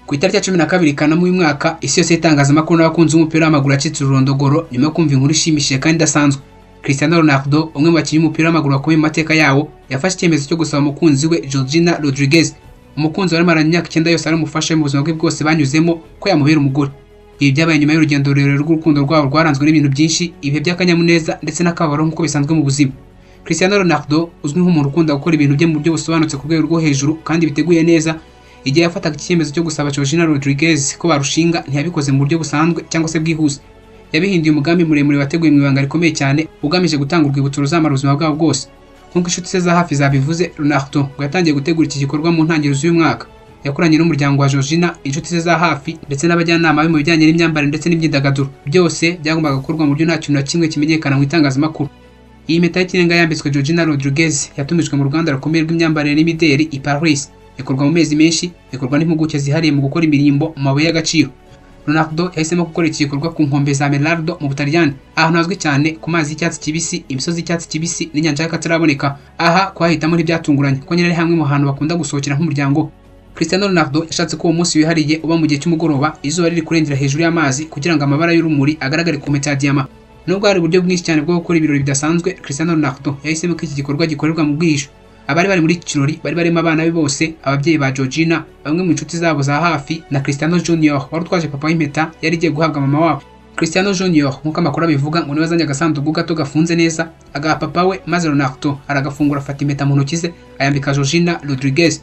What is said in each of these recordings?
Ku itariki ya 12 Kanama uyu mwaka isi yose itangazamakuru n'abakunzi b'umupira w'amaguru yacitse ururondogoro nyuma yo kumva inkuru ishimishije kandi idasanzwe. Cristiano Ronaldo, umwe mu bakinnyi b'umupira w'amaguru bakomeye mu mateka yawo, yafashe icyemezo cyo gusaba umukunzi we Georgina Rodriguez, umukunzi wari maranye imyaka 9 yose ari umufasha mu buzima bwe bwose banyuzemo, ko yamubera umugore. Ibi byabaye nyuma y'urugendo rurerure rw'urukundo rwabo rwaranzwe n'ibintu byinshi, ibihe by'akanyamuneza ndetse n'akababaro nk'uko bisanzwe mu buzima. Cristiano Ronaldo, uzwi nk'umuntu ukunda gukora ibintu bye mu buryo busobanutse ku rwego rwo hejuru kandi biteguye neza, igihe yafataga icyemezo cyo gusaba Georgina Rodriguez ko barushinga, ntiyabikoze mu buryo busanzwe cyangwa se bwihuse. Yabihinduye umugambi muremure wateguye mu ibanga rikomeye cyane, ugamije gutanga urwibutso ruzamara ubuzima bwabo bwose. Nk'uko inshuti ze za hafi zabivuze, Ronaldo ngo yatangiye gutegura iki gikorwa mu ntangiriro z'uyu mwaka. Yakoranye n'umuryango wa Georgina, inshuti ze za hafi ndetse n'abajyanama be mu bijyanye n'imyambarire ndetse n'imyidagaduro. Byose byagombaga gukorwa mu buryo nta kintu na kimwe kimenyekana mu itangazamakuru. Iyi mpeta y'ikirenga yambitswe Georgina Rodriguez yatumijwe mu ruganda rukomeye rw'imyambarire n'imideli i Paris. Ikorwa mu mezi menshi, ikorwa n'impuguke zihariye mu gukora imirimbo mu mabuye y'agaciro. Ronaldo yahisemo gukora iki gikorwa ku nkombe za Meraldo mu Butaliyani, ahantu hazwi cyane ku mazi y'icyatsi kibisi, imisozi y'icyatsi kibisi n'inyanja y'akataraboneka. Aha kwahitamo ntibyatunguranye ko nyine ari hamwe mu hantu bakunda gusohokera nk'umuryango. Cristiano Ronaldo yashatse ko uwo munsi wihariye uba mu gihe cy'umugoroba, izuba riri kurengera hejuru y'amazi kugira ngo amabara y'urumuri agaragare ku mpeta ya diyama. Nubwo hari uburyo bwinshi cyane bwo gukora ibirori bidasanzwe, Cristiano Ronaldo yahisemo ko iki gikorwa gikorerwa mu bwihisho. Abari bari muri iki kirori bari barimo abana be bose, ababyeyi ba Georgina, bamwe mu inshuti zabo za hafi na Cristiano Junior wari utwaje papa w'impeta yari igiye guhabwa mama wabo. Cristiano Junior nk'uko amakuru abivuga ngo niwe azanye agasanduku gato gafunze neza agaha papa we, maze Ronaldo aragafungura afata impeta mu ntoki ze ayambika Georgina Rodriguez.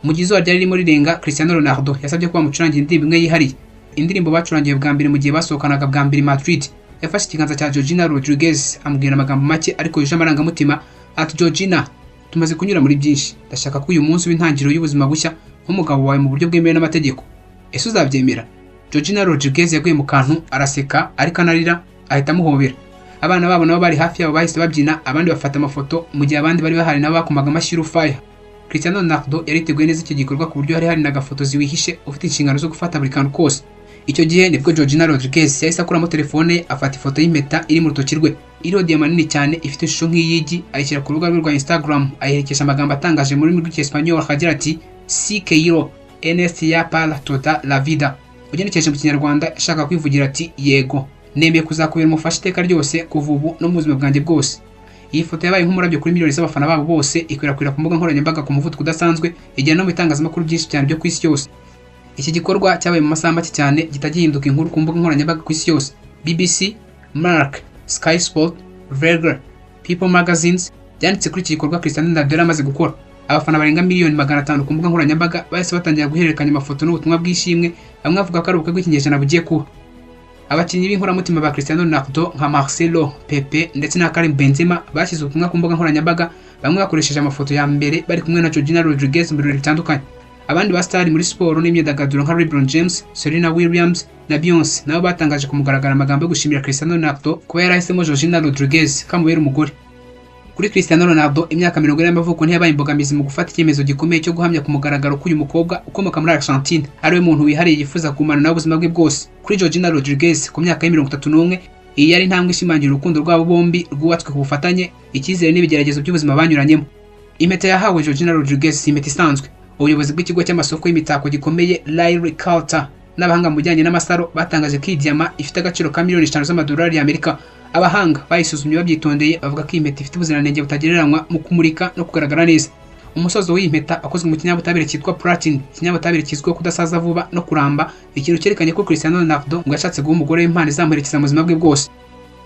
Mu gihe izuba ryari ririmo rirenga, Cristiano Ronaldo yasabye ko bamucurangira indirimbo imwe yihariye, indirimbo bacurangiye bwa mbere mu gihe basohokanaga bwa mbere Madrid. Yafashe ikiganza cya Georgina Rodriguez amubwira amagambo make ariko yuje amarangamutima ati, Georgina, tumaze kunyura muri byinshi, ndashaka ko uyu munsi w'intangiriro y'ubuzima bushya nk'umugabo wawe mu buryo bwemewe n'amategeko. Ese uzabyemera? Georgina Rodriguez yaguye mu kantu, araseka ariko anarira, ahita amuhobera. Abana babo nabo bari hafi yabo bahise babyina, abandi bafata amafoto, mu gihe abandi bari bahari nabo bakomaga amashyi y'urufaya. Cristiano Ronaldo yariteguye neza iki gikorwa ku buryo hari n'agafotozi wihishe ufite inshingano zo gufata buri kantu kose. Icyo gihe nibwo Georgina Rodriguez yahise akuramo telefone ye afata ifoto y'impeta iri mu rutoki rwe. Iriho diyama nini cyane ifite ishusho nk'iyigi, ayishyira ku rubuga rwe rwa Instagram, ayiherekesha amagambo atangaje mu rurimi rw'Icyesipanyol agira ati, "Si quiero en esta para toda la vida." Ugenekereje mu Kinyarwanda ashaka kwivugira ati, yego, nemeye kuzakubera umufasha iteka ryose kuva ubu no mu buzima bwanjye bwose. Iyi foto yabaye nk'umurabyo kuri miliyoni z'abafana babo bose, ikwirakwira ku mbuga nkoranyambaga ku muvuduko udasanzwe, igera no mu itangazamakuru byinshi cyane byo ku isi yose. Iki gikorwa cyabaye mu masaha make cyane gitagihinduka inkuru ku mbuga nkoranyambaga ku isi yose. BBC, Mark, Sky Sport, Verger, People Magazines byanditse kuri iki gikorwa Cristiano Ronaldo yari amaze gukora. Abafana barenga miliyoni 500 ku mbuga nkoranyambaga bahise batangira guhererekanya amafoto n'ubutumwa bw'ishimwe, bamwe bavuga ko ari ubukwe bw'ikinyejana bugiye kuba. Abakinnyi b'inkoramutima ba Cristiano Ronaldo nka Marcelo, Pepe ndetse na Karim Benzema bashyize ubutumwa ku mbuga nkoranyambaga, bamwe bakoresheje amafoto ya mbere bari kumwe na Georgina Rodriguez mu birori bitandukanye. Abandi basitari muri siporo n'imyidagaduro nka LeBron James, Serena Williams na Beyonce nabo batangaje ku mugaragaro amagambo yo gushimira Cristiano Ronaldo kuba yarahisemo Georgina Rodriguez kamubera umugore. Kuri Cristiano Ronaldo, imyaka 40 y'amavuko ntiyabaye imbogamizi mu gufata icyemezo gikomeye cyo guhamya ku mugaragaro ko uyu mukobwa ukomoka muri Argentine ariwe muntu wihariye yifuza kumana nawe ubuzima bwe bwose. Kuri Georgina Rodriguez ku myaka ya 31, iyi yari intambwe ishimangira urukundo rwabo bombi rwubatswe ku bufatanye, icyizere n'ibigeragezo by'ubuzima banyuranyemo. Impeta yahawe Georgina Rodriguez si impeta isanzwe. Ubuyobozi bw'ikigo cy'amasoko y'imitako gikomeye Lyre Carter n'abahanga mu bijyanye n'amasaro batangaje ko iyi diyama ifite agaciro ka miliyoni 5 z'amadolari y'Amerika. Abahanga bayisuzumye babyitondeye bavuga ko iyi mpeta ifite ubuziranenge butagereranywa mu kumurika no kugaragara neza. Umusozo w'iyi mpeta akozwe mu kinyabutabire cyitwa platinum, ikinyabutabire kizwiho kudasaza vuba no kuramba, ikintu cyerekanye ko Cristiano Ronaldo ngo yashatse guha umugore w'impano izamuherekeza mu buzima bwe bwose.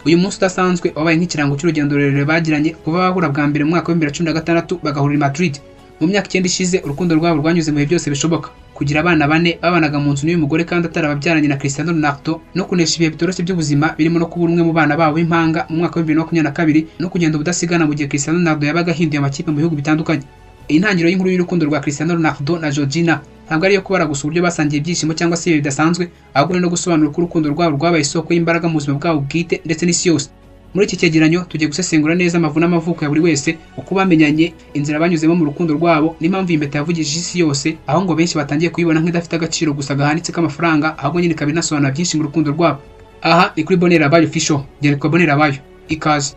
Uyu munsi udasanzwe wabaye nk'ikirango cy'urugendo rurerure bagiranye kuva bahura bwa mbere mu mwaka wa 2016 bagahurira i Madrid. Mu myaka 9 ishize urukundo rwabo rwanyuze mu bihe byose bishoboka, kugira abana 4 babanaga mu nzu n'uyu mugore kandi atarababyaranye na Cristiano Ronaldo, no kunesha ibihe bitoroshye by'ubuzima birimo no kubura umwe mu bana babo b'impanga mu mwaka wa 2022 no kugenda ubudasigana mu gihe Cristiano Ronaldo yabaga ahinduye amakipe mu bihugu bitandukanye. Iyi ntangiriro y'inkuru y'urukundo rwa Cristiano Ronaldo na Georgina ntabwo ari yo kubara gusa uburyo basangiye ibyishimo cyangwa se bidasanzwe, ahubwo no gusobanura uko urukundo rwabo rwabaye isoko y'imbaraga mu buzima bwabo bwite ndetse n'isi yose. Muri iki cyegeranyo tugiye gusesengura neza amavu n'amavuko ya buri wese, uko bamenyanye, inzira banyuzemo mu rukundo rwabo, n'impamvu iyi mpeta yavugije isi yose, aho ngo benshi batangiye kuyibona nk'idafite agaciro gusa gahanitse k'amafaranga, ahubwo nyine ikaba inasobanura byinshi mu rukundo rwabo. Aha ni kuri Bonheur Abayo Official, njye nitwa Bonheur Abayo, ikaze.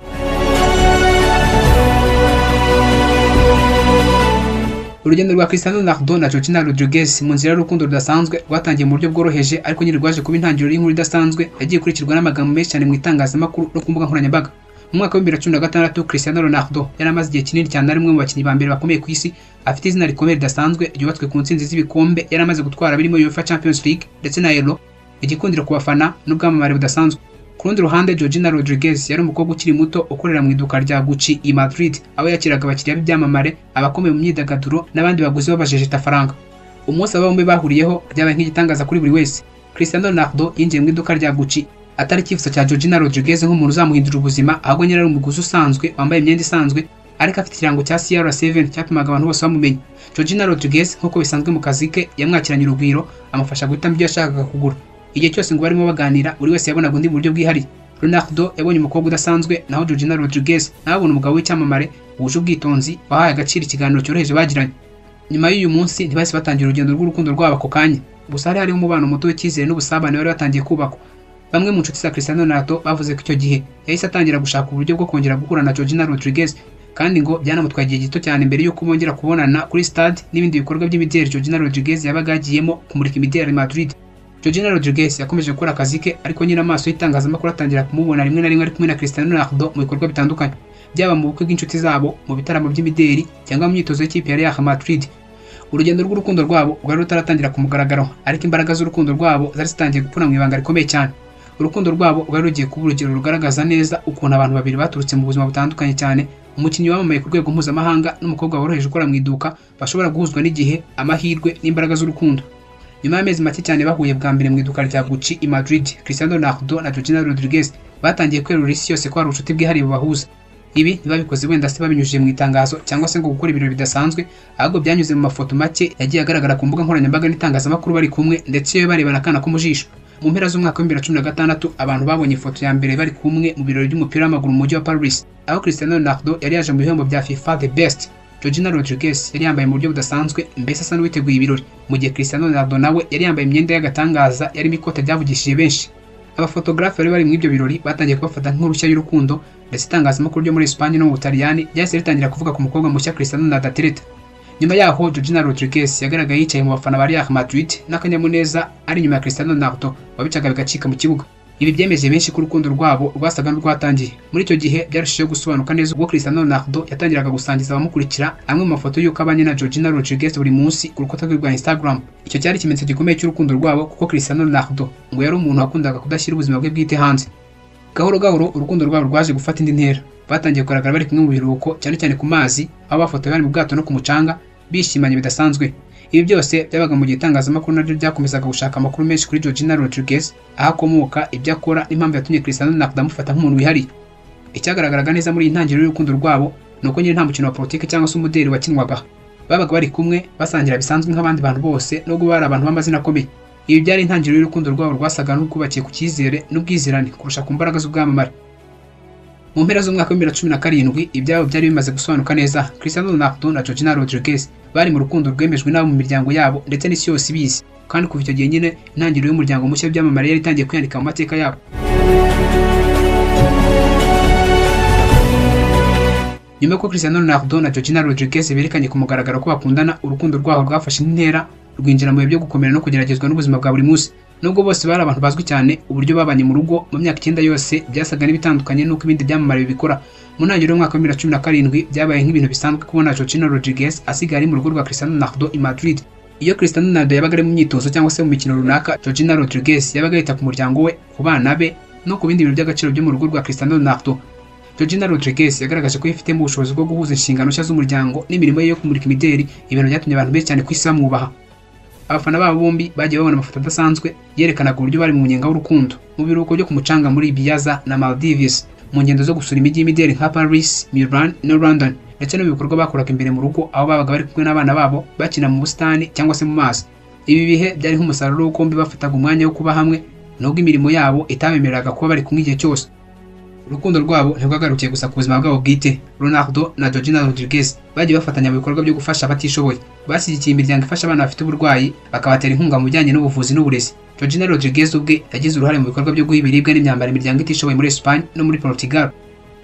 Urugendo rwa Cristiano Ronaldo na Georgina Rodriguez mu nzira y'urukundo rudasanzwe rwatangiye mu buryo bworoheje ariko nyine rwaje kuba intangiriro y'inkuru idasanzwe yagiye kurikirwa n'amagambo menshi cyane mu itangazamakuru no ku mbuga nkoranyambaga. Mu mwaka wa 2016 Cristiano Ronaldo yari amaze igihe kinini cyane ari umwe mu bakinnyi ba mbere bakomeye ku isi, afite izina rikomeye ridasanzwe ryubatswe ku ntsinzi z'ibikombe yari amaze gutwara birimo UEFA Champions League ndetse na Euro, igikundiro ku bafana n'ubwamamare budasanzwe. Ku rundi ruhande Georgina Rodriguez yari umukobwa ukiri muto ukorera mu iduka rya Gucci i Madrid, aho yakiraga abakiriya b'ibyamamare, abakomeye mu myidagaduro n'abandi baguzi babajeje tafaranga. Umunsi aba bombi bahuriyeho byabaye nk'igitangaza kuri buri wese. Cristiano Ronaldo yinjiye mu iduka rya Gucci atari icyifuzo cya Georgina Rodriguez nk'umuntu uzamuhindura ubuzima, ahubwo nyine ari umuguzi usanzwe wambaye imyenda isanzwe ariko afite ikirango cya CR7 cyatumaga abantu bose bamumenya. Georgina Rodriguez nk'uko bisanzwe mu kazi ke yamwakiranye urugwiro, amufasha guhitamo ibyo yashakaga kugura. Igihe cyose ngo barimo baganira buri wese yabonaga undi mu buryo bwihariye. Ronaldo yabonye umukobwa udasanzwe, naho Georgina Rodriguez nawe abona umugabo w'icyamamare wuje ubwitonzi wahaye agaciro ikiganiro cyoroheje bagiranye. Nyuma y'uyu munsi ntibahise batangira urugendo rw'urukundo rwabo ako kanya, gusa hari hariho umubano muto w'icyizere n'ubusabane bari batangiye kubakwa. Bamwe mu nshuti za Cristiano Ronaldo bavuze ko icyo gihe yahise atangira gushaka uburyo bwo kongera guhura na Georgina Rodriguez, kandi ngo byanamutwaye igihe gito cyane mbere y'uko bongera kubonana kuri stade n'ibindi bikorwa by'imideli Georgina Rodriguez yabaga yagiyemo kumurika imideli i Madrid. Georgina Rodriguez yakomeje gukora akazi ke, ariko nyine amaso y'itangazamakuru atangira kumubona rimwe na rimwe ari kumwe na Cristiano Ronaldo mu bikorwa bitandukanye, byaba mu bukwe bw'inshuti zabo, mu bitaramo by'imideli cyangwa mu myitozo y'ikipe ya Real Madrid. Urugendo rw'urukundo rwabo rwari rutaratangira ku mugaragaro, ariko imbaraga z'urukundo rwabo zari zitangiye gupfuna mu ibanga rikomeye cyane. Urukundo rwabo rwari rugiye kuba urugero rugaragaza neza ukuntu abantu babiri baturutse mu buzima butandukanye cyane, umukinnyi wamamaye ku rwego mpuzamahanga n'umukobwa woroheje ukora mu iduka, bashobora guhuzwa n'igihe, amahirwe n'imbaraga z'urukundo. Nyuma y'amezi make cyane bahuye bwa mbere mu iduka rya Gucci i Madrid, Cristiano Ronaldo na Georgina Rodriguez batangiye kwerura isi yose ko hari ubucuti bwihariye bubahuza. Ibi ntibabikoze wenda se babinyujije mu itangazo cyangwa se ngo gukora ibirori bidasanzwe, ahubwo byanyuze mu mafoto make yagiye agaragara ku mbuga nkoranyambaga n'itangazamakuru bari kumwe, ndetse iyo barebana akana ko mu jisho. Mu mpera z'umwaka wa 2016 abantu babonye ifoto ya mbere bari kumwe mu birori by'umupira w'amaguru mu mujyi wa Paris, aho Cristiano Ronaldo yari yaje mu bihembo bya FIFA The Best. Georgina Rodriguez yari yambaye mu buryo budasanzwe, mbese asa n'uwiteguye ibirori, mu gihe Cristiano Ronaldo nawe yari yambaye imyenda y'agatangaza yarimo ikote ryavugishije benshi. Abafotografe bari bari mu ibyo birori batangiye kubafata nk'urushya y'urukundo, ndetse itangazamakuru ryo muri Espagne no mu Butaliyani ryahise ritangira kuvuga ku mukobwa mushya Cristiano Ronaldo atereta. Nyuma yaho Georgina Rodriguez yagaragaye yicaye mu bafana ba Real Madrid n'akanyamuneza ari nyuma ya Cristiano Ronaldo wabicaga bigacika mu kibuga. Ibi byemeje benshi ko urukundo rwabo rwasaga n'urwatangiye. Muri icyo gihe byarushijeho gusobanuka neza ubwo Cristiano Ronaldo yatangiraga gusangiza abamukurikira amwe mu mafoto y'uko abanye na Georgina Rodriguez buri munsi ku rukuta rwe rwa Instagram. Icyo cyari ikimenyetso gikomeye cy'urukundo rwabo, kuko Cristiano Ronaldo ngo yari umuntu wakundaga kudashyira ubuzima bwe bwite hanze. Gahoro gahoro urukundo rwabo rwaje gufata indi ntera, batangiye kugaragara bari kumwe mu biruhuko, cyane cyane ku mazi, aho bafotoye bari mu bwato no ku mucanga bishimanye bidasanzwe. Ibi byose byabaga mu gihe itangazamakuru naryo ryakomezaga gushaka amakuru menshi kuri Georgina Rodriguez, aho akomoka, ibyo akora n'impamvu yatumye Cristiano Ronaldo amufata nk'umuntu wihariye. Icyagaragaraga neza muri iyi ntangiriro y'urukundo rwabo ni uko nyine nta mukino wa politiki cyangwa se umudeli wakinwaga, babaga bari kumwe basangira bisanzwe nk'abandi bantu bose, nubwo bari abantu b'amazina akomeye. Ibi byari intangiriro y'urukundo rwabo rwasaga n'urwubakiye ku cyizere n'ubwizerane kurusha ku mbaraga z'ubwamamare. Mu mpera z'umwaka wa 2017 ibyabo byari bimaze gusobanuka neza. Cristiano Ronaldo na Georgina Rodriguez bari mu rukundo rwemejwe n'abo mu miryango yabo ndetse n'isi yose ibizi, kandi kuva icyo gihe nyine intangiriro y'umuryango mushya w'ibyamamare yari itangiye kwiyandika mu mateka yabo. Nyuma ko Cristiano Ronaldo na Georgina Rodriguez berekanye ku mugaragaro ko bakundana, urukundo rwabo rwafashe intera rwinjira mu bihe byo gukomera no kugeragezwa n'ubuzima bwa buri munsi. Nubwo bose bari abantu bazwi cyane, uburyo babanye mu rugo mu myaka 9 yose byasaga n'ibitandukanye n'uko ibindi byamamare bibikora. Mu ntangiriro y'umwaka wa 2017 byabaye nk'ibintu bisanzwe kubona Georgina Rodriguez asigaye ari mu rugo rwa Cristiano Ronaldo i Madrid. Iyo Cristiano Ronaldo yabaga ari mu myitozo cyangwa se mu mikino runaka, Georgina Rodriguez yabaga yita ku muryango we, ku bana be no ku bindi bintu by'agaciro byo mu rugo rwa Cristiano Ronaldo. Georgina Rodriguez yagaragaje ko yifitemo ubushobozi bwo guhuza inshingano nshya z'umuryango n'imirimo ye yo kumurika imideli, ibintu byatumye abantu benshi cyane ku isi bamwubaha. Abafana babo bombi bagiye babona amafoto adasanzwe yerekanaga uburyo bari mu munyenga w'urukundo, mu biruhuko byo ku mucanga muri Ibiza na Maldives, mu ngendo zo gusura imijyi y'imideli nka Paris, Milan no London, ndetse no mu bikorwa bakoraga imbere mu rugo, aho babaga bari kumwe n'abana babo bakina mu busitani cyangwa se mu mazi. Ibi bihe byari nk'umusaruro w'uko bombi bafataga umwanya wo kuba hamwe, nubwo imirimo yabo itabemereraga kuba bari kumwe igihe cyose. Urukundo rwabo ntirwagarukiye gusa ku buzima bwabo bwite. Ronaldo na Georgina Rodriguez bagiye bafatanya mu bikorwa byo gufasha abatishoboye, bashyigikiye imiryango ifasha abana bafite uburwayi, bakabatera inkunga mu bijyanye n'ubuvuzi n'uburezi. Georgina Rodriguez ubwe yagize uruhare mu bikorwa byo guha ibiribwa n'imyambaro imiryango itishoboye muri Espagne no muri Portugal.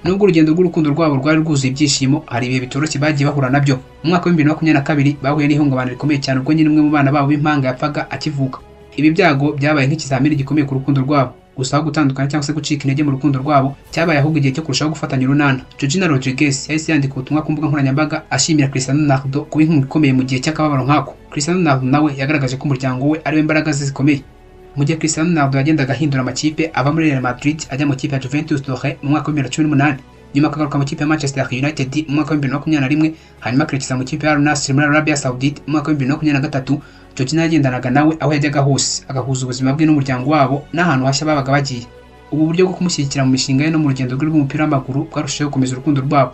Nubwo urugendo rw'urukundo rwabo rwari rwuzuye ibyishimo, hari ibihe bitoroshye bagiye bahura nabyo. Mu mwaka wa 2022 bahuye n'ihungabana rikomeye cyane ubwo nyine umwe mu bana babo b'impanga yapfaga akivuka. Ibi byago byabaye nk'ikizamini gikomeye ku rukundo rwabo. Gusa aho gutandukana cyangwa se gucika intege mu rukundo rwabo, cyabaye ahubwo igihe cyo kurushaho gufatanya urunana. Georgina Rodriguez yahise yandika ubutumwa ku mbuga nkoranyambaga ashimira Cristiano Ronaldo kuba inkunga ikomeye mu gihe cy'akababaro nk'ako. Cristiano Ronaldo nawe yagaragaje ko umuryango we ari we mbaraga ze zikomeye. Mu gihe Cristiano Ronaldo yagendaga ahindura amakipe ava muri Real Madrid ajya mu kipe ya Juventus Turin mu mwaka wa 2018, nyuma akagaruka mu kipe ya Manchester United mu mwaka wa 2021, hanyuma akerekeza mu kipe ya Al Nassr muri Arabia Saudite mu mwaka wa 2023. Georgina yagendanaga nawe aho yajyaga hose, agahuza ubuzima bwe n'umuryango wabo n'ahantu hashya babaga bagiye. Ubu buryo bwo kumushyigikira mu mishinga ye no mu rugendo rwe rw'umupira w'amaguru bwarushaho gukomeza urukundo rwabo.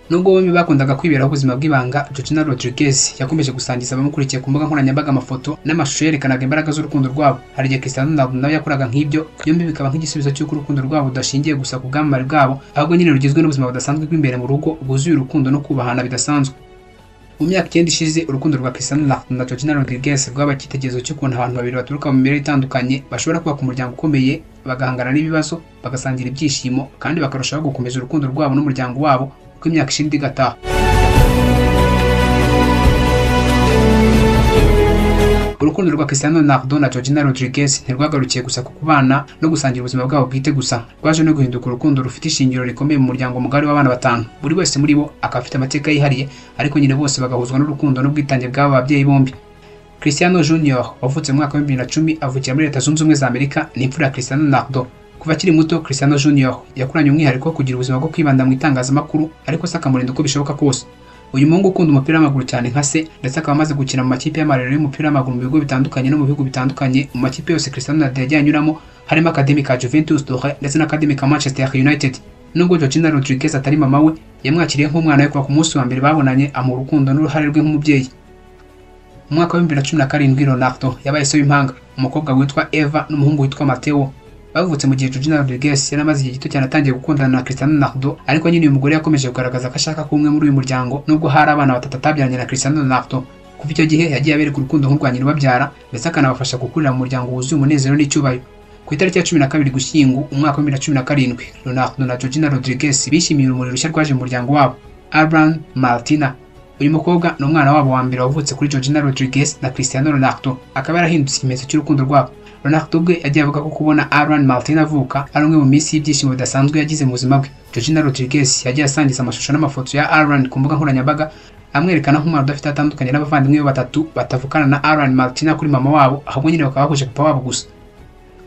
Nubwo bombi bakundaga kwiberaho ubuzima bw'ibanga, Georgina Rodriguez yakomeje gusangiza abamukurikiye ku mbuga nkoranyambaga amafoto n'amashusho yerekanaga imbaraga z'urukundo rwabo. Hari igihe Cristiano Ronaldo nawe yakoraga nk'ibyo, byombi bikaba nk'igisubizo cy'uko urukundo rwabo rudashingiye gusa ku bwamamare bwabo, ahubwo nyine rugizwe n'ubuzima budasanzwe bw'imbere mu rugo bwuzuye urukundo no kubahana bidasanzwe. Mu myaka 9 ishize, urukundo rwa Cristiano Ronaldo na Georgina Rodriguez rwabaye icyitegererezo cy'ukuntu abantu babiri baturuka mu mibereho itandukanye bashobora kubaka umuryango ukomeye, bagahangana n'ibibazo, bagasangira ibyishimo, kandi bakarushaho gukomeza urukundo rwabo n'umuryango wabo uko imyaka ishinda igataha. Urukundo rwa Cristiano Ronaldo na Georgina Rodriguez ntirwagarukiye gusa ku kubana no gusangira ubuzima bwabo bwite gusa, rwaje no guhinduka urukundo rufite ishingiro rikomeye mu muryango mugari w'abana batanu. Buri wese muri bo akaba afite amateka yihariye, ariko nyine bose bagahuzwa n'urukundo n'ubwitange bw'aba babyeyi bombi. Cristiano Junior wavutse mu mwaka wa 2010 avukira muri Leta Zunze Ubumwe za Amerika, ni imfura ya Cristiano Ronaldo. Kuva akiri muto, Cristiano Junior yakuranye umwihariko wo kugira ubuzima bwo kwibanda mu itangazamakuru, ariko se akamurinda uko bishoboka kose. Uyu muhungu ukunda umupira w'amaguru cyane nka se, ndetse akaba amaze gukina mu makipe y'amarerero y'umupira w'amaguru mu bigo bitandukanye no mu bihugu bitandukanye. Mu makipe yose Cristiano Ronaldo yagiye anyuramo harimo Academy ka Juventus Turin ndetse na Academy ka Manchester United. Nubwo Georgina Rodriguez atari mama we, yamwakiriye nk'umwana we kuva ku munsi wa mbere babonanye, amuha urukundo n'uruhare rwe nk'umubyeyi. Mu mwaka wa 2017 Ronaldo yabaye se w'impanga, umukobwa witwa Eva n'umuhungu witwa Matteo. Bavutse mu gihe Georgina Rodriguez yari amaze igihe gito cyane atangiye gukundana na Cristiano Ronaldo, ariko nyine uyu mugore yakomeje kugaragaza ko ashaka ko umwe muri uyu muryango, nubwo hari abana batatu atabyaranye na Cristiano Ronaldo. Kuva icyo gihe yagiye abereka urukundo nk'urwa nyina ubabyara, ndetse akanabafasha gukurira mu muryango wuzuye umunezero n'icyubahiro. Ku itariki ya 12 Gushyingo umwaka wa 2017, Ronaldo na Georgina Rodriguez bishimiye urumuri rushya rwaje mu muryango wabo, Abraham Martina. Uyu mukobwa ni umwana wabo wa mbere wavutse kuri Georgina Rodriguez na Cristiano Ronaldo, akaba yarahindutse ikimenyetso cy'urukundo rwabo. Ronaldo ubwe yagiye avuga ko kubona Abraham Martina avuka ari umwe mu minsi y'ibyishimo bidasanzwe yagize mu buzima bwe. Georgina Rodriguez yagiye asangiza amashusho n'amafoto ya Abraham ku mbuga nkoranyambaga, amwerekana nk'umwana udafite atandukanye n'abavandimwe be batatu batavukana na Abraham Martina kuri mama wabo, ahubwo nyine bakaba bahuje papa wabo gusa.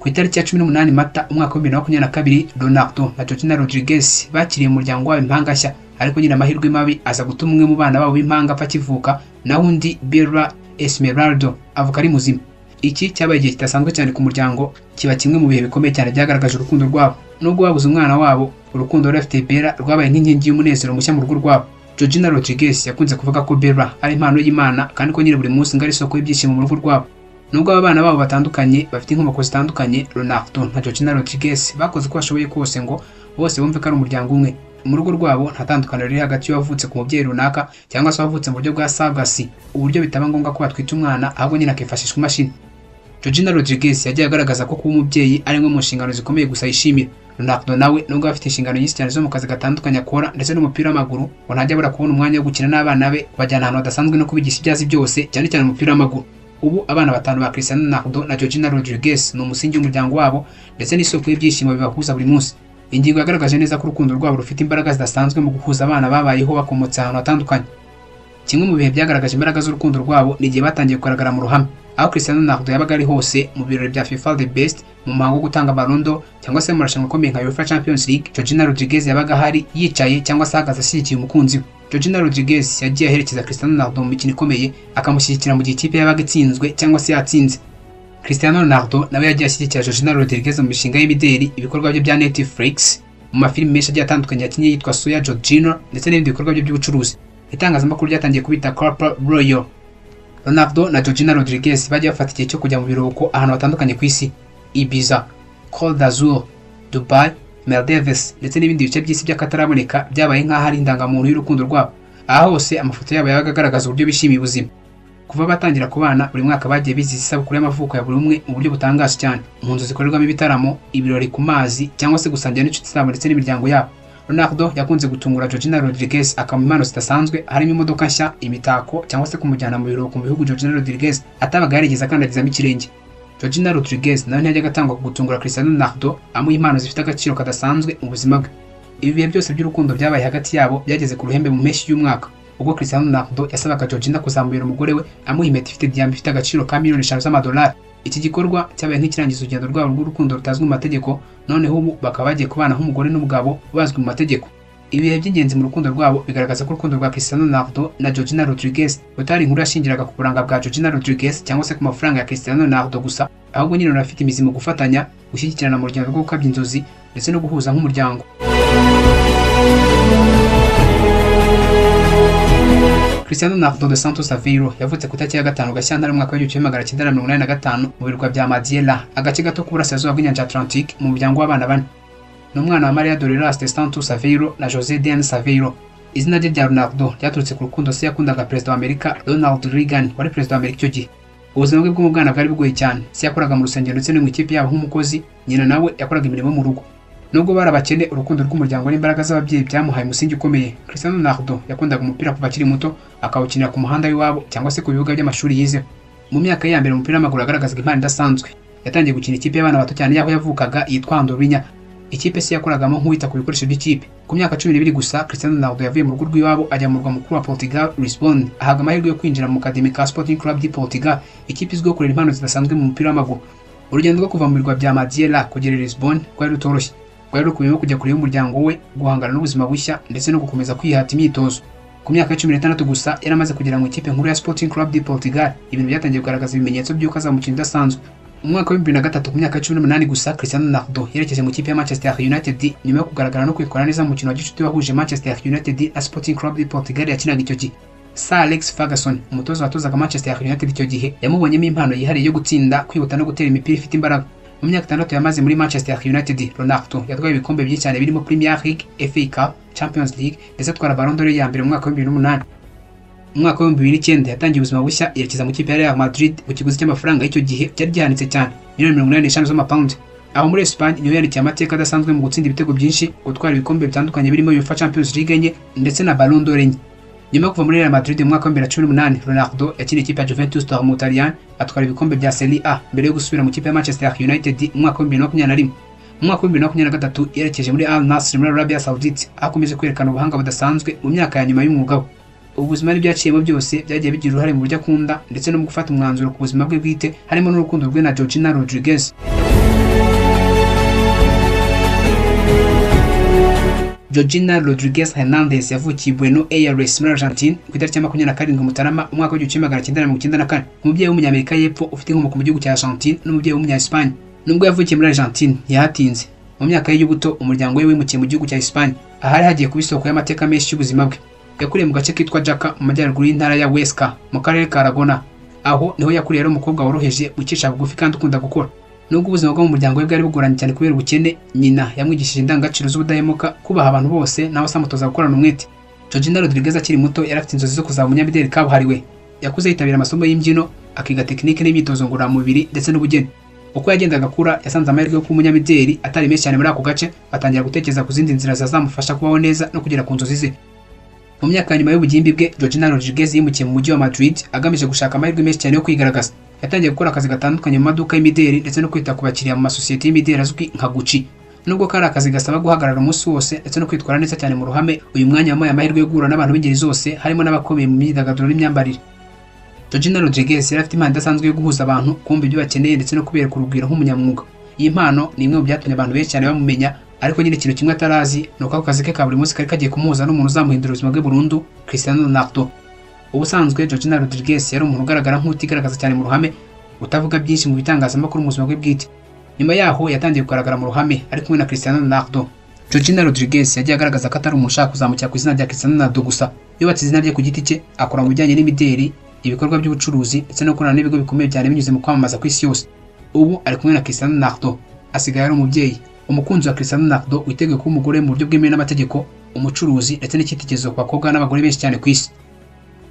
Ku itariki ya 18 Mata umwaka wa 2022, Ronaldo na Georgina Rodriguez bakiriye umuryango wabo impanga nshya, ariko nyine amahirwe mabi aza gutuma umwe mu bana babo b'impanga apfa akivuka, naho undi Bella Esmeralda avuka ari muzima. Iki cyabaye igihe kidasanzwe cyane ku muryango, kiba kimwe mu bihe bikomeye cyane byagaragaje urukundo rwabo. Nubwo babuze umwana wabo, urukundo rufite Bella rwabaye nk'inkingi y'umunezero mushya mu rugo rwabo. Georgina Rodriguez yakunze kuvuga ko Bella ari impano y'Imana, kandi ko nyine buri munsi ngari isoko y'ibyishimo mu rugo rwabo. Nubwo aba bana babo batandukanye bafite inkomoko zitandukanye, Ronaldo na Georgina Rodriguez bakoze uko bashoboye kose ngo bose bumve ko ari umuryango umwe. Mu rugo rwabo nta tandukaniro riri hagati y'uwavutse ku mubyeyi runaka cyangwa se wavutse mu buryo bwa surrogacy, uburyo bitaba ngombwa ko batwita umwana, ahubwo nyine akifashishwa imashini. Georgina Rodriguez yagiye agaragaza ko kuba umubyeyi ari imwe mu nshingano zikomeye gusa yishimira. Ronaldo nawe nubwo afite inshingano nyinshi cyane zo mu kazi gatandukanye akora ndetse n'umupira w'amaguru, ngo ntajya abura kubona umwanya wo gukina n'abana be, bajyana ahantu hadasanzwe no kubigisha ibyazi byose, cyane cyane umupira w'amaguru. Ubu abana batanu ba Cristiano Ronaldo na Georgina Rodriguez ni umusingi w'umuryango wabo, ndetse n'isoko y'ibyishimo bibahuza buri munsi. Ingingo yagaragaje neza ko urukundo rwabo rufite imbaraga zidasanzwe mu guhuza abana babayeho bakomotse ahantu hatandukanye. Kimwe mu bihe byagaragaje imbaraga z'urukundo rwabo ni igihe batangiye kugaragara mu ruhame, aho Cristiano Ronaldo yabaga ari hose mu birori bya FIFA The Best, mu muhango wo gutanga Ballon d'Or cyangwa se mu marushanwa akomeye nka UEFA Champions League. Georgina Rodriguez yabaga hari yicaye cyangwa se ahagaze ashyigikiye umukunzi we. Georgina Rodriguez yagiye aherekeza Cristiano Ronaldo mu mikino ikomeye, akamushyigikira mu gihe ikipe yabaga itsinzwe cyangwa se yatsinze. Cristiano Ronaldo nawe yagiye ashyigikira Georgina Rodriguez mu mishinga y'imideli, ibikorwa bye bya Netflix, mu mafilimi menshi agiye atandukanye yakinnye yitwa Soya Georgina, ndetse n'ibindi bikorwa bye by'ubucuruzi. Itangazamakuru ryatangiye kubita Corporate Royal. Ronaldo na Georgina Rodriguez bagiye bafata igihe cyo kujya mu biruhuko ahantu hatandukanye ku isi: Ibiza, Côte d'Azur, Dubai, Maldives ndetse n'ibindi bice by'isi by'akataraboneka byabaye nk'aho ari indangamuntu y'urukundo rwabo. Aha hose amafoto yabo yabaga agaragaza uburyo bishimiye ubuzima. Kuva batangira kubana, buri mwaka bagiye bizihiza isabukuru y'amavuko ya buri umwe mu buryo butangaje cyane, mu nzu zikorerwamo ibitaramo, ibirori ku mazi cyangwa se gusangira n'inshuti zabo ndetse n'imiryango yabo. Ronaldo yakunze gutungura Georgina Rodriguez akamuha impano zidasanzwe, harimo imodoka nshya, imitako cyangwa se kumujyana mu biruhuko mu bihugu Georgina Rodriguez atabaga yarigeze akandagizamo ikirenge. Georgina Rodriguez nawe ntiyajyaga atangwa ku gutungura Cristiano Ronaldo amuha impano zifite agaciro kadasanzwe mu buzima bwe. Ibi bihe byose by'urukundo byabaye hagati yabo byageze ku ruhembe mu mpeshyi y'umwaka, ubwo Cristiano Ronaldo yasabaga Georgina kuzamubera umugore we amuha impeta ifite diyama ifite agaciro ka miliyoni 5 z'amadolari. Iki gikorwa cyabaye nk'ikirangiza urugendo rwabo rw'urukundo rutazwi mu mategeko, noneho ubu bakaba bagiye kubana nk'umugore n'umugabo bazwi mu mategeko. Ibihe by'ingenzi mu rukundo rwabo bigaragaza ko urukundo rwa Cristiano Ronaldo na Georgina Rodriguez rutari inkuru yashingiraga ku buranga bwa Georgina Rodriguez cyangwa se ku mafaranga ya Cristiano Ronaldo gusa, ahubwo nyine runafite imizi mu gufatanya, gushyigikirana mu rugendo rwo gukabya inzozi ndetse no guhuza nk'umuryango. Cristiano Ronaldo dos Santos Aveiro yavutse ku itariki ya 5 Gashyantare mu mwaka wa 1985 mu birwa bya Madeira, agace gato k'uburasirazuba bw'inyanja Atlantique, mu muryango w'abana bane. Ni umwana wa Maria Dolores dos Santos Aveiro na José Dias Aveiro. Izina rye rya Ronaldo ryaturutse ku rukundo se yakundaga perezida wa Amerika Ronald Reagan, wari perezida wa Amerika icyo gihe. Ubuzima bwe bwo mu bwana bwari bugoye cyane. Se yakoraga mu rusengero ndetse no mu ikipe yabo nk'umukozi, nyina nawe yakoraga imirimo mu rugo. Nubwo barabakene, urukundo rw'umuryango n'imbaraga z'ababyeyi byamuhaye umusingi ukomeye. Cristiano Ronaldo yakundaga umupira kuva akiri muto, akawukinira ku muhanda w'iwabo cyangwa se ku bibuga by'amashuri yizeho. Mu myaka ya mbere umupira w'amaguru agaragazaga impano idasanzwe. Yatangiye gukina ikipe y'abana bato cyane yaho yavukaga yitwa Andorinha. Ikipe se yakoragamo nk'uwita ku bikoresho by'ikipe. Ku myaka 12 gusa Cristiano Ronaldo yavuye mu rugo rw'iwabo ajya mu murwa mukuru wa Portugal, Lisbon, ahaga amahirwe yo kwinjira mu Academy ka Sporting Club de Portugal, ikipe izwiho kurera impano zidasanzwe mu mupira w'amaguru. Urugendo rwo kuva mu birwa bya Madeira kugera Lisbon rwari rutoroshye. Rwari rukubiyemo kujya kure y'umuryango we, guhangana n'ubuzima bushya ndetse no gukomeza kwihata imyitozo. Ku myaka 16 gusa yaramaze kugera mu ikipe nkuru ya Sporting Club de Portugal, ibintu byatangiye kugaragaza ibimenyetso by'uko azamukina idasanzwe. Mu mwaka wa 2003 ku myaka 18 gusa Cristiano Ronaldo yerekeje mu ikipe ya Manchester United nyuma yo kugaragara no kwikora neza mu mukino wa gicuti wahuje Manchester United na Sporting Club de Portugal yakinaga icyo gihe. Sir Alex Ferguson, umutoza watozaga Manchester United icyo gihe, yamubonyemo impano yihariye yo gutsinda, kwihuta no gutera imipira ifite imbaraga. Mu myaka 6 yamaze muri Manchester United, Ronaldo yatwaye ibikombe byinshi cyane birimo Premier League, FA Cup, Champions League ndetse atwara Ballon d'Or ya mbere mu mwaka wa 2008. Mu mwaka wa 2009 yatangiye ubuzima bushya yerekeza mu kipe ya Real Madrid ku kiguzi cy'amafaranga y'icyo gihe cyari gihanitse cyane, miliyoni 85 z'amapaundi. Aho muri Espagne niyo yandikiye amateka adasanzwe mu gutsinda ibitego byinshi, gutwara ibikombe bitandukanye birimo UEFA Champions League enye ndetse na Ballon d'Or enye. Nyuma yo kuva muri Real Madrid mu mwaka wa 2018, Ronaldo yakiniye ikipe ya Juventus mu Butaliyani, atwara ibikombe bya Serie A mbere yo gusubira mu kipe ya Manchester United mu mwaka wa 2021. Mu mwaka wa 2023 yerekeje muri Al Nassr muri Arabia Saudite, akomeje kwerekana ubuhanga budasanzwe mu myaka ya nyuma y'umwuga we. Ubuzima n'ibyaciyemo byose byagiye bigira uruhare mu buryo akunda ndetse no mu gufata umwanzuro ku buzima bwe bwite, harimo n'urukundo rwe na Georgina Rodriguez. Georgina Rodriguez Hernandez yavukiye Buenos Aires muri Argentine ku itariki ya 27 Mutarama mu mwaka wa 1994. Umubyeyi w'umunyamerika y'epfo ufite inkomoko mu gihugu cya Argentine n'umubyeyi w'umunya-Espagne. Nubwo yavukiye muri Argentine yahatinze. Mu myaka ye y'ubuto umuryango we wimukiye mu gihugu cya Espagne, ahari hagiye kuba isoko y'amateka menshi y'ubuzima bwe. Yakuriye mu gace kitwa Jaca mu majyaruguru y'intara ya Huesca mu karere ka Aragona. Aho niho yakuriye ari umukobwa woroheje, ucisha bugufi kandi ukunda gukora. Nubwo ubuzima bwo mu muryango we bwari bugoranye cyane kubera ubukene, nyina yamwigishije indangagaciro z'ubudahemuka, kubaha abantu bose nawe asamutoza gukorana umwete. Georgina Rodriguez akiri muto yari afite inzozi zo kuzaba umunyamideli kabuhariwe. Yakuze yitabira amasomo y'imbyino, akiga tekinike n'imyitozo ngororamubiri ndetse n'ubugeni. Uko yagendaga akura yasanze amahirwe yo kuba umunyamideli atari menshi cyane muri ako gace, atangira gutekereza ku zindi nzira zazamufasha kubaho neza no kugera ku nzozi ze. Mu myaka nyuma y'ubugimbi bwe, Georgina Rodriguez yimukiye mu mujyi wa Madrid agamije gushaka amahirwe menshi cyane yo kwigaragaza. Yatangiye gukora akazi gatandukanye mu maduka y'imideli ndetse no kwita ku bakiriya mu masosiyete y'imideli azwi nka Gucci. Nubwo kari akazi gasaba guhagarara umunsi wose ndetse no kwitwara neza cyane mu ruhame, uyu mwanya wamuhaye amahirwe yo guhura n'abantu b'ingeri zose, harimo n'abakomeye mu myidagaduro n'imyambarire. Georgina Rodriguez yari afite impano idasanzwe yo guhuza abantu, kumva ibyo bakeneye ndetse no kubereka urugwiro nk'umunyamwuga. Iyi mpano ni imwe mu byatumye abantu benshi cyane bamumenya, ariko nyine ikintu kimwe atarazi ni uko ako kazi ke ka buri munsi kari kagiye kumuhuza n'umuntu uzamuhindura ubuzima bwe burundu, Cristiano Ronaldo. Ubusanzwe Georgina Rodriguez yari umuntu ugaragara nk'utigaragaza cyane mu ruhame, utavuga byinshi mu bitangazamakuru mu buzima bwe bwite. Nyuma yaho yatangiye kugaragara mu ruhame ari kumwe na Cristiano Ronaldo. Georgina Rodriguez yagiye agaragaza ko atari umuntu ushaka kuzamukira ku izina rya Cristiano Ronaldo gusa. Yubatse izina rye ku giti cye, akora mu bijyanye n'imideli, ibikorwa by'ubucuruzi ndetse no gukorana n'ibigo bikomeye cyane binyuze mu kwamamaza ku isi yose. Ubu ari kumwe na Cristiano Ronaldo, asigaye ari umubyeyi, umukunzi wa Cristiano Ronaldo witeguye kuba umugore mu buryo bwemewe n'amategeko, umucuruzi ndetse n'icyitegererezo ku bakobwa n'abagore benshi cyane ku isi.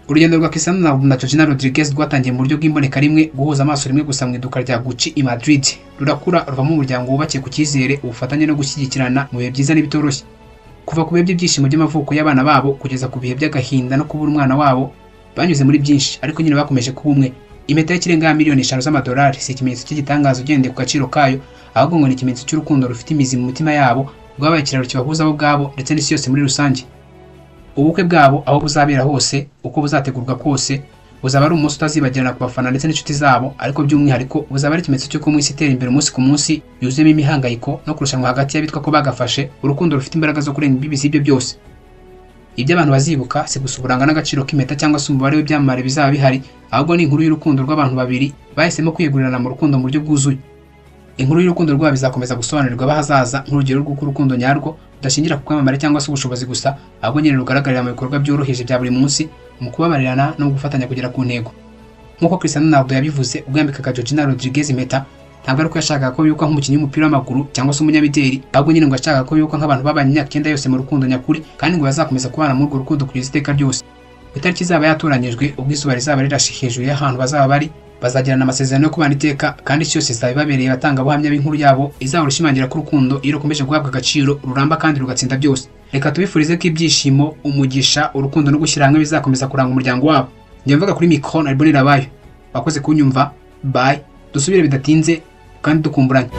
Urugendo rwa Cristiano Ronaldo na Georgina Rodriguez rwatangiye mu buryo bw'imboneka rimwe, guhuza amaso rimwe gusa mu iduka rya Gucci i Madrid. Rurakura ruvamo umuryango wubakiye ku cyizere, ubufatanye no gushyigikirana mu bihe byiza n'ibitoroshye. kuva ku bihe by'ibyishimo by'amavuko y'abana babo kugeza ku bihe by'agahinda no kubura umwana wabo banyuze muri byinshi, ariko nyine bakomeje kuba umwe. Impeta y'ikirenga ya miliyoni 5 z'amadolari si ikimenyetso cy'igitangaza ugendeye ku gaciro kayo, ahubwo ngo ni ikimenyetso cy'urukundo rufite imizi mu mitima yabo, rwabaye ikiraro kibahuza bo ubwabo ndetse n'isi yose muri rusange. Ubukwe bwabo aho buzabera hose, uko buzategurwa kose, buzaba ari umunsi utazibagirana ku bafana ndetse n'inshuti zabo, ariko by'umwihariko buzaba ari ikimenyetso cy'uko mu isi itera imbere umunsi ku munsi, yuzuyemo imihangayiko no kurushanwa hagati y'abitwa ko bagafashe urukundo rufite imbaraga zo kurenga imbibi z'ibyo byose. Ibyo abantu bazibuka si gusa uburanga n'agaciro k'impeta cyangwa se umubare w'ibyamamare bizaba bihari, ahubwo ni inkuru y'urukundo rw'abantu babiri bahisemo kwiyegurira mu rukundo mu buryo bwuzuye. Inkuru y'urukundo rwabo bizakomeza gusobanurirwa abahazaza nk'urugero rw'uko urukundo nyarwo rudashingira ku kwamamara cyangwa se ubushobozi gusa, ahubwo nyine rugaragarira mu bikorwa byoroheje bya buri munsi, mu kubabarirana no gufatanya kugera ku ntego. Nk'uko Cristiano Ronaldo yabivuze ubwo yambikaga Georgina Rodriguez impeta, ntabwo ari uko yashakaga ko yuko nk'umukinnyi w'umupira w'amaguru cyangwa se umunyamideli, ahubwo nyine ngo yashakaga ko yuko nk'abantu babanye imyaka 9 yose mu rukundo nyakuri, kandi ngo bazakomeza kubana muri urwo rukundo kugeza iteka ryose. Itariki izaba yatoranyijwe ubwo izuba rizaba rirashe hejuru y'ahantu bazaba bari, bazagirana amasezerano yo kubana iteka, kandi isi yose izaba ibabereye abatangabuhamya b'inkuru yabo izahora ishimangira ko urukundo iyo rukomeje guhabwa agaciro ruramba kandi rugatsinda byose. Reka tubifurize ko ibyishimo, umugisha, urukundo no gushyira hamwe bizakomeza kuranga umuryango wabo. Njye mvuga kuri mikoro na Bonirabayo. Bakoze kunyumva. Bye. Dusubire bidatinze kandi dukumburanye.